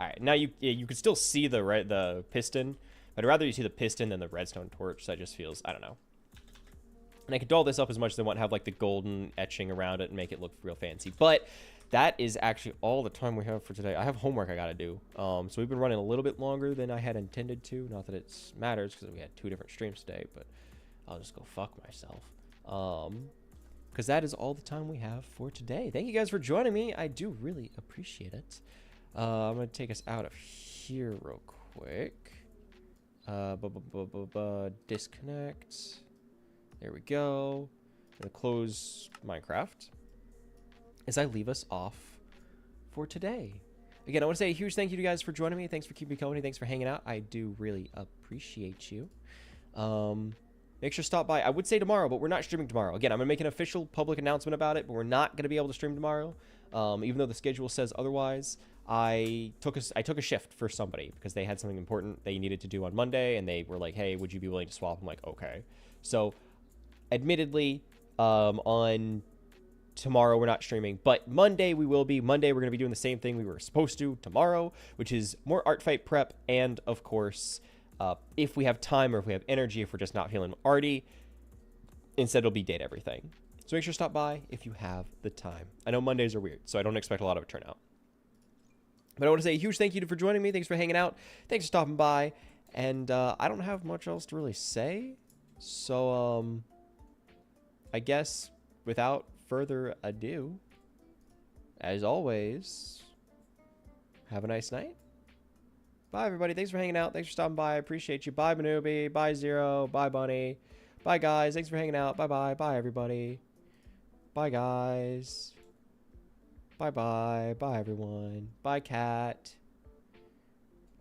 all right, now you could still see the piston, but I'd rather you see the piston than the redstone torch. So that just feels, I don't know. And I could doll this up as much as I want, have like the golden etching around it and make it look real fancy. But that is actually all the time we have for today. I have homework I gotta do. So we've been running a little bit longer than I had intended to. Not that it matters because we had 2 different streams today, but I'll just go fuck myself. Because that is all the time we have for today. Thank you guys for joining me. I do really appreciate it. I'm gonna take us out of here real quick. Disconnect. There we go. I'm gonna close Minecraft as I leave us off for today. Again, I want to say a huge thank you to you guys for joining me. Thanks for keeping me company. Thanks for hanging out. I do really appreciate you. Make sure to stop by. I would say tomorrow, but we're not streaming tomorrow. Again, I'm going to make an official public announcement about it, but we're not going to be able to stream tomorrow. Even though the schedule says otherwise. I took a shift for somebody because they had something important they needed to do on Monday, and they were like, hey, would you be willing to swap? I'm like, okay. So admittedly, on tomorrow we're not streaming, but Monday we will be. Monday we're going to be doing the same thing we were supposed to tomorrow, which is more art fight prep, and of course, if we have time or if we have energy, if we're just not feeling arty, instead it'll be date everything. So make sure to stop by if you have the time. I know Mondays are weird, so I don't expect a lot of a turnout. But I want to say a huge thank you for joining me. Thanks for hanging out. Thanks for stopping by. And I don't have much else to really say. So, I guess without further ado, as always, have a nice night. Bye, everybody. Thanks for hanging out. Thanks for stopping by. I appreciate you. Bye, Manubi. Bye, Zero. Bye, Bunny. Bye, guys. Thanks for hanging out. Bye-bye. Bye, everybody. Bye, guys. Bye-bye. Bye, everyone. Bye, Cat.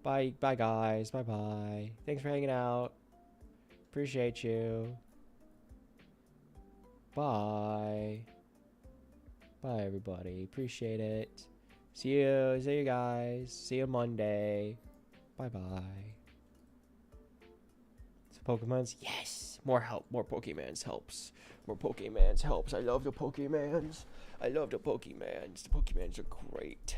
Bye, guys. Bye-bye. Thanks for hanging out. Appreciate you. Bye. Bye, everybody. Appreciate it. See you guys. See you Monday. Bye-bye. So Pokemons? Yes! More help. More Pokemons helps. More Pokemons helps. I love the Pokemons. I love the Pokemons. The Pokemons are great.